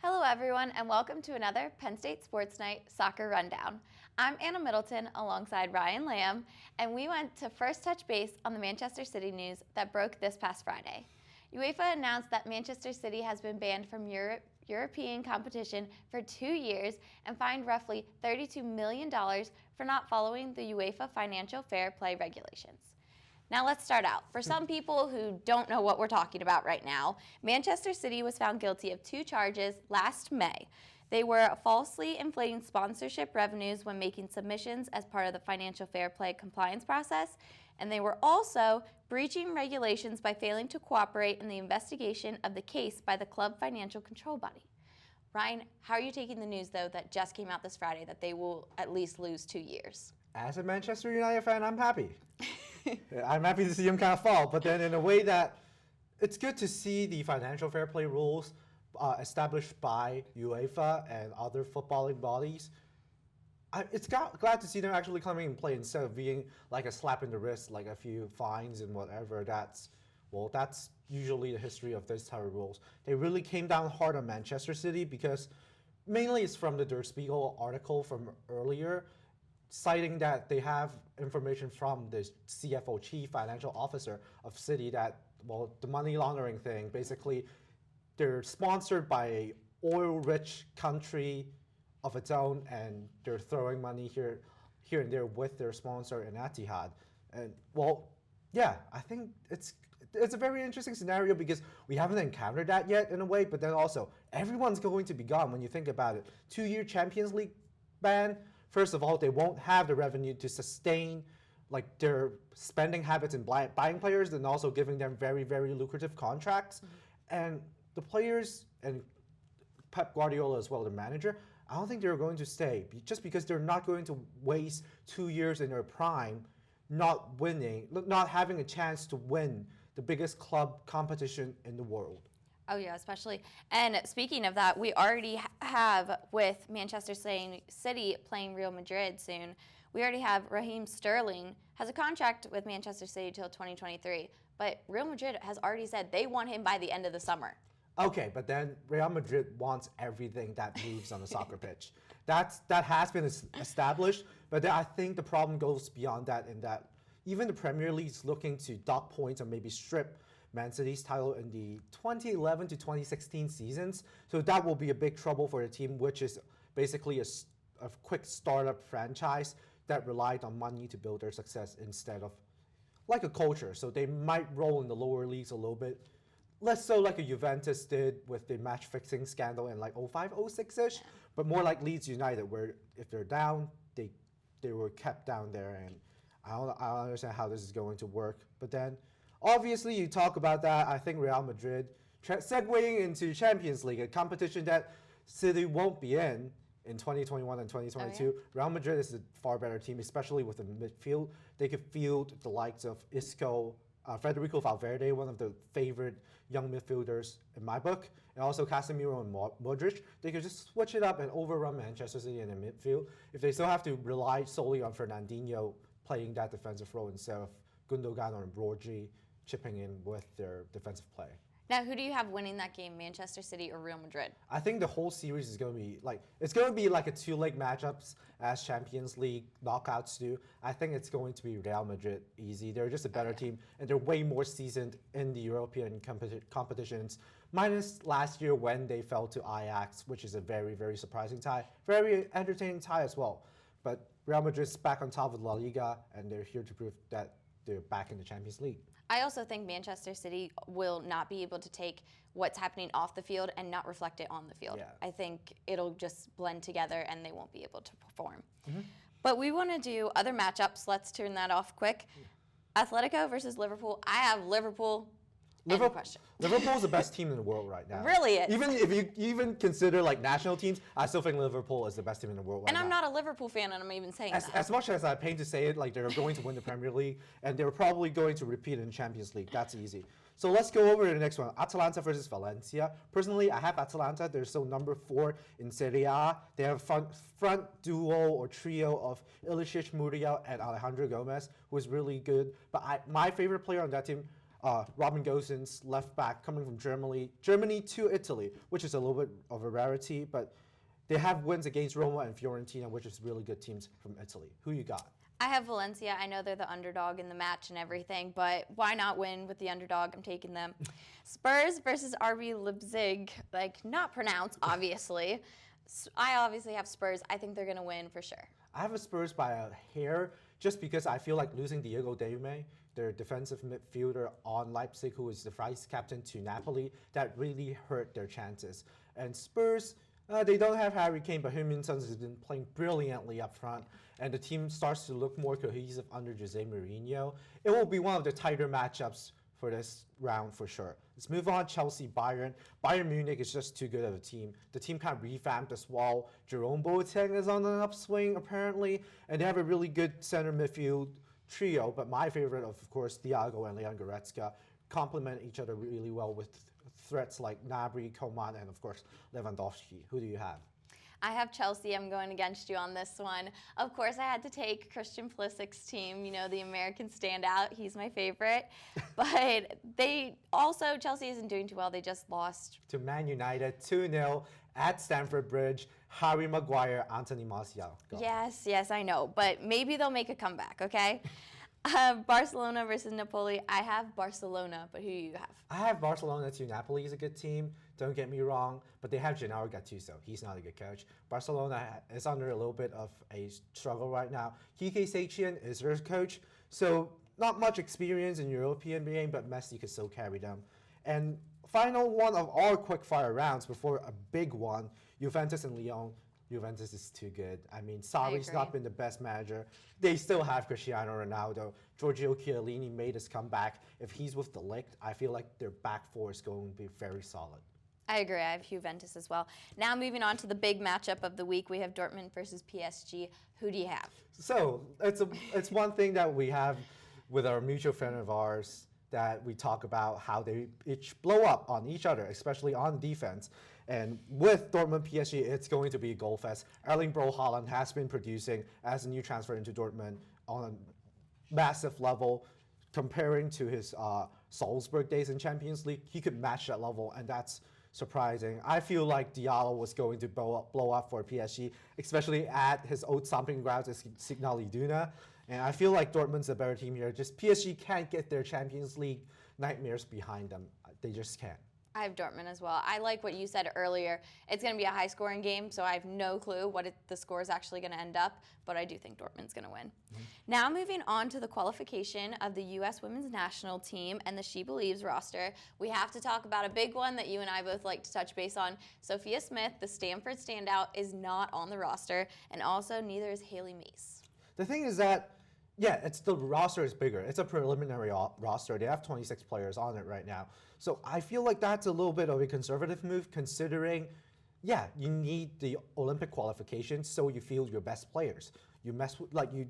Hello everyone and welcome to another Penn State Sports Night Soccer Rundown. I'm Anna Middleton alongside Ryan Lam, and we went to first touch base on the Manchester City news that broke this past Friday. UEFA announced that Manchester City has been banned from European competition for 2 years and fined roughly $32 million for not following the UEFA financial fair play regulations. Now let's start out. For some people who don't know what we're talking about right now, Manchester City was found guilty of 2 charges last May. They were falsely inflating sponsorship revenues when making submissions as part of the financial fair play compliance process, and they were also breaching regulations by failing to cooperate in the investigation of the case by the club financial control body. Ryan, how are you taking the news, though, that just came out this Friday that they will at least lose 2 years? As a Manchester United fan, I'm happy. I'm happy to see him kind of fall, but then in a way that it's good to see the financial fair play rules established by UEFA and other footballing bodies. It's glad to see them actually coming in play instead of being like a slap in the wrist, like a few fines and whatever. That's usually the history of this type of rules. They really came down hard on Manchester City because mainly it's from the Der Spiegel article from earlier, citing that they have information from the CFO, Chief Financial Officer of City, that, the money laundering thing, basically they're sponsored by an oil-rich country of its own, and they're throwing money here and there with their sponsor in Etihad. And, I think it's a very interesting scenario because we haven't encountered that yet in a way, but then also everyone's going to be gone when you think about it. 2-year Champions League ban. First of all, they won't have the revenue to sustain their spending habits in buying players and also giving them very, very lucrative contracts. Mm-hmm. And the players and Pep Guardiola as well, the manager, I don't think they're going to stay just because they're not going to waste 2 years in their prime not having a chance to win the biggest club competition in the world. Oh yeah, especially. And speaking of that, we already have, with Manchester City playing Real Madrid soon, we already have Raheem Sterling has a contract with Manchester City till 2023. But Real Madrid has already said they want him by the end of the summer. Okay, but then Real Madrid wants everything that moves on the soccer pitch. That has been established, but then I think the problem goes beyond that, in that even the Premier League is looking to dock points or maybe strip Man City's title in the 2011 to 2016 seasons. So that will be a big trouble for the team, which is basically a quick startup franchise that relied on money to build their success instead of like a culture. So they might roll in the lower leagues a little bit, less so like a Juventus did with the match fixing scandal in like 05, 06-ish, but more like Leeds United, where if they're down, they were kept down there. And I don't understand how this is going to work. But then obviously, you talk about that. I think Real Madrid, segueing into Champions League, a competition that City won't be in 2021 and 2022. Oh, yeah? Real Madrid is a far better team, especially with the midfield. They could field the likes of Isco, Federico Valverde, one of the favorite young midfielders in my book, and also Casemiro and Modric. They could just switch it up and overrun Manchester City in the midfield if they still have to rely solely on Fernandinho playing that defensive role instead of Gundogan or Brogy chipping in with their defensive play. Now, who do you have winning that game, Manchester City or Real Madrid? I think the whole series is going to be like a 2-leg matchups as Champions League knockouts do. I think it's going to be Real Madrid easy. They're just a better team, and they're way more seasoned in the European competitions, minus last year when they fell to Ajax, which is a very, very surprising tie. Very entertaining tie as well. But Real Madrid's back on top of La Liga, and they're here to prove that they're back in the Champions League. I also think Manchester City will not be able to take what's happening off the field and not reflect it on the field. Yeah. I think it'll just blend together and they won't be able to perform. Mm-hmm. But we want to do other matchups. Let's turn that off quick. Atletico versus Liverpool. I have Liverpool. Liverpool is the best team in the world right now. Really is. Even if you even consider like national teams, I still think Liverpool is the best team in the world right now. And I'm not a Liverpool fan, and I'm even saying that. As much as I pain to say it, like they're going to win the Premier League, and they're probably going to repeat in the Champions League. That's easy. So let's go over to the next one. Atalanta versus Valencia. Personally, I have Atalanta. They're still number 4 in Serie A. They have a front duo or trio of Ilicic, Muriel, and Alejandro Gomez, who is really good. But my favorite player on that team, Robin Gosens, left back, coming from Germany to Italy, which is a little bit of a rarity, but they have wins against Roma and Fiorentina, which is really good teams from Italy. Who you got? I have Valencia. I know they're the underdog in the match and everything, but why not win with the underdog? I'm taking them. Spurs versus RB Leipzig, not pronounced, obviously. I obviously have Spurs. I think they're going to win for sure. I have a Spurs by a hair, just because I feel like losing Diego Dame, their defensive midfielder on Leipzig, who is the vice captain to Napoli, that really hurt their chances. And Spurs, they don't have Harry Kane, but Heung-min Son has been playing brilliantly up front, and the team starts to look more cohesive under Jose Mourinho. It will be one of the tighter matchups for this round for sure. Let's move on. Chelsea, Bayern. Bayern Munich is just too good of a team. The team kind of revamped as well. Jerome Boateng is on an upswing apparently, and they have a really good center midfield trio. But my favorite, of course, Thiago and Leon Goretzka complement each other really well with threats like Gnabry, Coman, and of course Lewandowski. Who do you have? I have Chelsea. I'm going against you on this one. Of course, I had to take Christian Pulisic's team, the American standout. He's my favorite. But Chelsea isn't doing too well. They just lost to Man United 2-0 at Stamford Bridge. Harry Maguire, Anthony Martial. Go. Yes, I know. But maybe they'll make a comeback, okay? Barcelona versus Napoli. I have Barcelona, but who do you have? I have Barcelona too. Napoli is a good team, don't get me wrong, but they have Gennaro Gattuso. He's not a good coach. Barcelona is under a little bit of a struggle right now. Quique Setien is their coach, so not much experience in European game, but Messi could still carry them. And final one of our quick-fire rounds before a big one, Juventus and Lyon. Juventus is too good. I mean, Sarri's not been the best manager. They still have Cristiano Ronaldo. Giorgio Chiellini made his comeback. If he's with the Ligt, I feel like their back four is going to be very solid. I agree. I have Juventus as well. Now moving on to the big matchup of the week, we have Dortmund versus PSG. Who do you have? So it's one thing that we have with our mutual friend of ours, that we talk about how they each blow up on each other, especially on defense. And with Dortmund PSG, it's going to be a goal fest. Erling Braut Haaland has been producing as a new transfer into Dortmund on a massive level. Comparing to his Salzburg days in Champions League, he could match that level, and that's surprising. I feel like Diallo was going to blow up for PSG, especially at his old stomping grounds at Signal Iduna. And I feel like Dortmund's a better team here. Just PSG can't get their Champions League nightmares behind them. They just can't. I have Dortmund as well. I like what you said earlier. It's going to be a high-scoring game, so I have no clue what the score is actually going to end up, but I do think Dortmund's going to win. Mm-hmm. Now moving on to the qualification of the U.S. women's national team and the She Believes roster, we have to talk about a big one that you and I both like to touch base on. Sophia Smith, the Stanford standout, is not on the roster, and also neither is Haley Mace. The thing is that, the roster is bigger. It's a preliminary roster. They have 26 players on it right now. So I feel like that's a little bit of a conservative move, considering, you need the Olympic qualification so you field your best players. You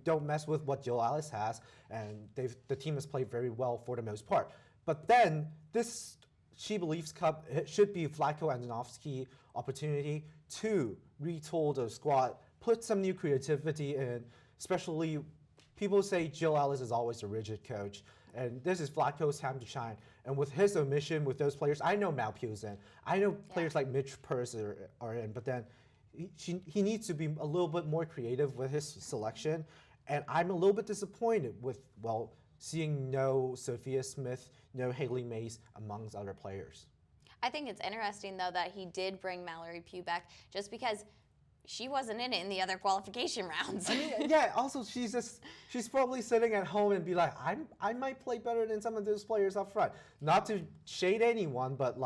don't mess with what Jill Ellis has, and the team has played very well for the most part. But then this She Believes Cup, it should be Vlatko Andonovski opportunity to retool the squad, put some new creativity in, especially. People say Jill Ellis is always a rigid coach, and this is Vlatko's time to shine. And with his omission, with those players, I know Malpu's in. I know players like Mitch Purse are in, but then he needs to be a little bit more creative with his selection. And I'm a little bit disappointed with, seeing no Sophia Smith, no Haley Mace amongst other players. I think it's interesting, though, that he did bring Mallory Pugh back, just because she wasn't in it in the other qualification rounds. I mean, also she's probably sitting at home and be like, I might play better than some of those players up front. Not to shade anyone, but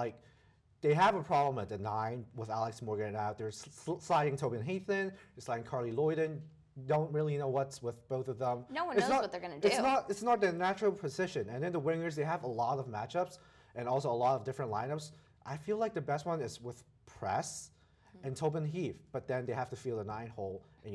they have a problem at the 9 with Alex Morgan out. They're sliding Tobin Heathen, they're sliding Carly Lloyden. Don't really know what's with both of them. No one knows what they're going to do. It's not their natural position. And then the wingers, they have a lot of matchups and also a lot of different lineups. I feel like the best one is with Press and Tobin Heath, but then they have to field a 9-hole, and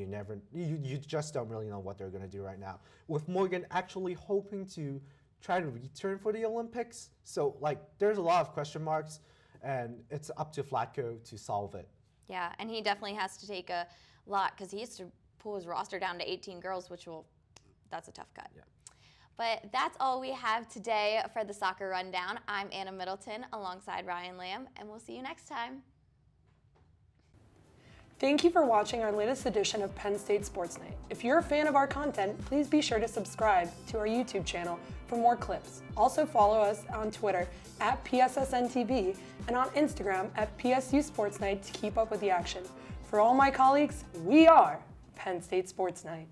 you just don't really know what they're going to do right now. With Morgan actually hoping to try to return for the Olympics, so there's a lot of question marks, and it's up to Vlatko to solve it. Yeah, and he definitely has to take a lot, because he has to pull his roster down to 18 girls, that's a tough cut. Yeah. But that's all we have today for the Soccer Rundown. I'm Anna Middleton alongside Ryan Lam, and we'll see you next time. Thank you for watching our latest edition of Penn State Sports Night. If you're a fan of our content, please be sure to subscribe to our YouTube channel for more clips. Also follow us on Twitter at PSSN TV and on Instagram at PSU Sports Night to keep up with the action. For all my colleagues, we are Penn State Sports Night.